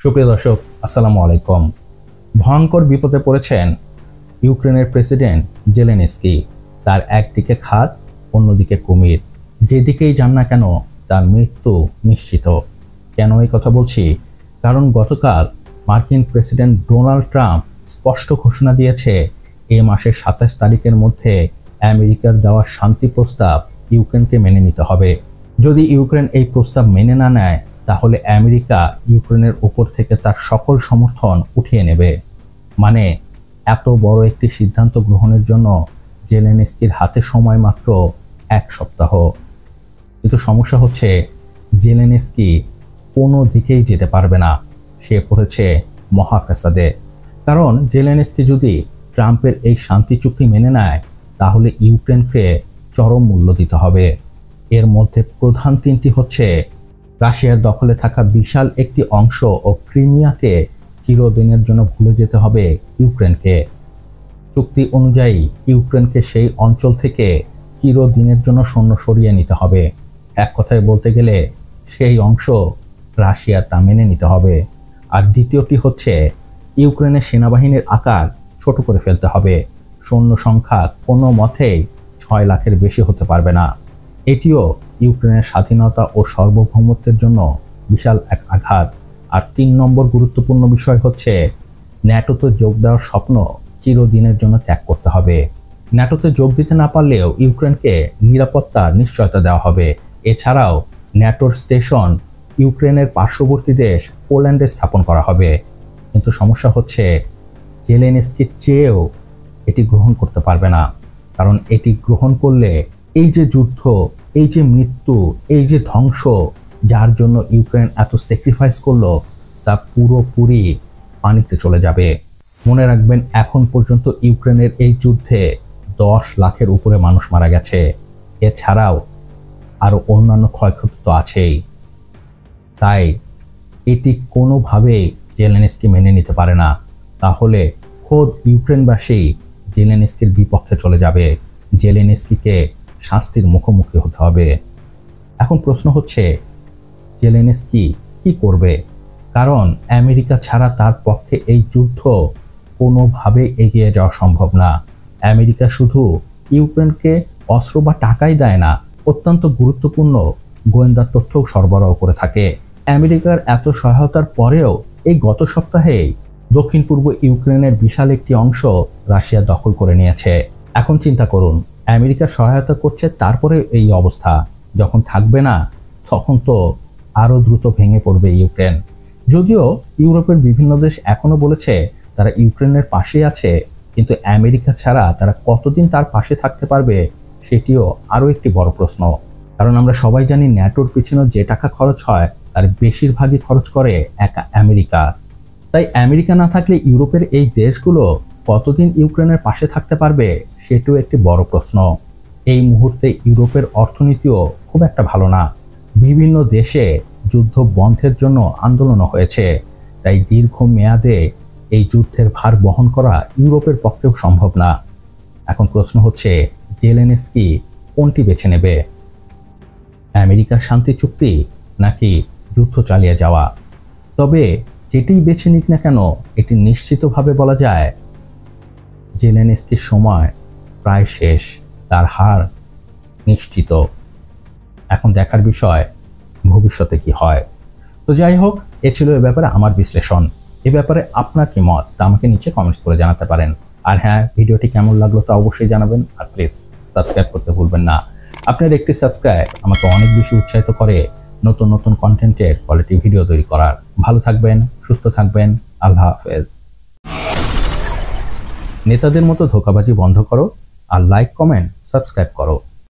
সুপ্রিয় দর্শক, আসসালামু আলাইকুম। ভয়ঙ্কর বিপদে পড়েছেন ইউক্রেনের প্রেসিডেন্ট জেলেনস্কি। তার একদিকে খাদ, অন্যদিকে কুমির। যেদিকেই যান না কেন তার মৃত্যু নিশ্চিত। কেন এই কথা বলছি? কারণ গতকাল মার্কিন প্রেসিডেন্ট ডোনাল্ড ট্রাম্প স্পষ্ট ঘোষণা দিয়েছে এ মাসের ২৭ তারিখের মধ্যে আমেরিকার দেওয়া শান্তি প্রস্তাব ইউক্রেনকে মেনে নিতে হবে। যদি ইউক্রেন এই প্রস্তাব মেনে না নেয় তাহলে আমেরিকা ইউক্রেনের উপর থেকে তার সকল সমর্থন উঠিয়ে নেবে। মানে এত বড় একটি সিদ্ধান্ত গ্রহণের জন্য জেলেনস্কির হাতে সময় মাত্র ১ সপ্তাহ। কিন্তু সমস্যা হচ্ছে জেলেনস্কি কোনো দিকেই যেতে পারবে না। সে পড়েছে মহাফ্যাসাদে। কারণ জেলেনস্কি যদি ট্রাম্পের এই শান্তি চুক্তি মেনে নেয় তাহলে ইউক্রেনকে চরম মূল্য দিতে হবে। এর মধ্যে প্রধান তিনটি হচ্ছে রাশিয়ার দখলে থাকা বিশাল একটি অংশ ও ক্রিমিয়াকে চিরদিনের জন্য ভুলে যেতে হবে ইউক্রেনকে। চুক্তি অনুযায়ী ইউক্রেনকে সেই অঞ্চল থেকে চিরদিনের জন্য সৈন্য সরিয়ে নিতে হবে। এক কথায় বলতে গেলে সেই অংশ রাশিয়ার তা মেনে নিতে হবে। আর দ্বিতীয়টি হচ্ছে ইউক্রেনের সেনাবাহিনীর আকার ছোট করে ফেলতে হবে। সৈন্য সংখ্যা কোনো মতেই ৬ লাখের বেশি হতে পারবে না। এটিও ইউক্রেনের স্বাধীনতা ও সার্বভৌমত্বের জন্য বিশাল এক আঘাত। আর ৩ নম্বর গুরুত্বপূর্ণ বিষয় হচ্ছে ন্যাটোতে যোগ দেওয়ার স্বপ্ন চিরদিনের জন্য ত্যাগ করতে হবে। ন্যাটোতে যোগ দিতে না পারলেও ইউক্রেনকে নিরাপত্তার নিশ্চয়তা দেওয়া হবে। এছাড়াও ন্যাটোর স্টেশন ইউক্রেনের পার্শ্ববর্তী দেশ পোল্যান্ডে স্থাপন করা হবে। কিন্তু সমস্যা হচ্ছে জেলেনস্কি চেয়েও এটি গ্রহণ করতে পারবে না। কারণ এটি গ্রহণ করলে এই যে যুদ্ধ, এই যে মৃত্যু, এই যে ধ্বংস যার জন্য ইউক্রেন এত স্যাক্রিফাইস করলো তা পুরোপুরি পানিতে চলে যাবে। মনে রাখবেন, এখন পর্যন্ত ইউক্রেনের এই যুদ্ধে ১০ লাখের উপরে মানুষ মারা গেছে। এছাড়াও আরও অন্যান্য ক্ষয়ক্ষতি তো আছেই। তাই এটি কোনোভাবেই জেলেনস্কি মেনে নিতে পারে না। তাহলে খোদ ইউক্রেনবাসী জেলেনস্কির বিপক্ষে চলে যাবে। জেলেনস্কিকে শাস্তির মুখোমুখি হতে হবে। এখন প্রশ্ন হচ্ছে জেলেনস্কি কি করবে? কারণ আমেরিকা ছাড়া তার পক্ষে এই যুদ্ধ কোনোভাবে এগিয়ে যাওয়া সম্ভব না। আমেরিকা শুধু ইউক্রেনকে অস্ত্র বা টাকাই দেয় না, অত্যন্ত গুরুত্বপূর্ণ গোয়েন্দা তথ্যও সরবরাহ করে থাকে। আমেরিকার এত সহায়তার পরেও এই গত সপ্তাহেই দক্ষিণ পূর্ব ইউক্রেনের বিশাল একটি অংশ রাশিয়া দখল করে নিয়েছে। এখন চিন্তা করুন, আমেরিকা সহায়তা করছে, তারপরে এই অবস্থা। যখন থাকবে না তখন তো আরও দ্রুত ভেঙে পড়বে ইউক্রেন। যদিও ইউরোপের বিভিন্ন দেশ এখনো বলেছে তারা ইউক্রেনের পাশেই আছে, কিন্তু আমেরিকা ছাড়া তারা কতদিন তার পাশে থাকতে পারবে সেটিও আরও একটি বড় প্রশ্ন। কারণ আমরা সবাই জানি ন্যাটোর পিছনে যে টাকা খরচ হয় তার বেশিরভাগই খরচ করে একা আমেরিকা। তাই আমেরিকা না থাকলে ইউরোপের এই দেশগুলো কতদিন ইউক্রেনের পাশে থাকতে পারবে সেটিও একটি বড় প্রশ্ন। এই মুহূর্তে ইউরোপের অর্থনীতিও খুব একটা ভালো না। বিভিন্ন দেশে যুদ্ধ বন্ধের জন্য আন্দোলনও হয়েছে। তাই দীর্ঘ মেয়াদে এই যুদ্ধের ভার বহন করা ইউরোপের পক্ষেও সম্ভব না। এখন প্রশ্ন হচ্ছে জেলেনস্কি কোনটি বেছে নেবে? আমেরিকার শান্তি চুক্তি নাকি যুদ্ধ চালিয়ে যাওয়া? তবে যেটি বেছে নিক না কেন, এটি নিশ্চিতভাবে বলা যায় জেলেনস্কির সময় প্রায় শেষ, তার হার নিশ্চিত। এখন দেখার বিষয় ভবিষ্যতে কি হয়। তো যাই হোক, এ ছিল এ ব্যাপারে আমার বিশ্লেষণ। এ ব্যাপারে আপনার কি মত তা আমাকে নিচে কমেন্টস করে জানাতে পারেন। আর হ্যাঁ, ভিডিওটি কেমন লাগলো তা অবশ্যই জানাবেন। আর প্লিজ সাবস্ক্রাইব করতে ভুলবেন না। আপনার একটি সাবস্ক্রাইব আমাকে অনেক বেশি উৎসাহিত করে নতুন নতুন কন্টেন্টের কোয়ালিটি ভিডিও তৈরি করার। ভালো থাকবেন, সুস্থ থাকবেন। আল্লাহ হাফেজ। নেতাদের মতো ধোঁকাবাজি বন্ধ করো আর লাইক, কমেন্ট, সাবস্ক্রাইব করো।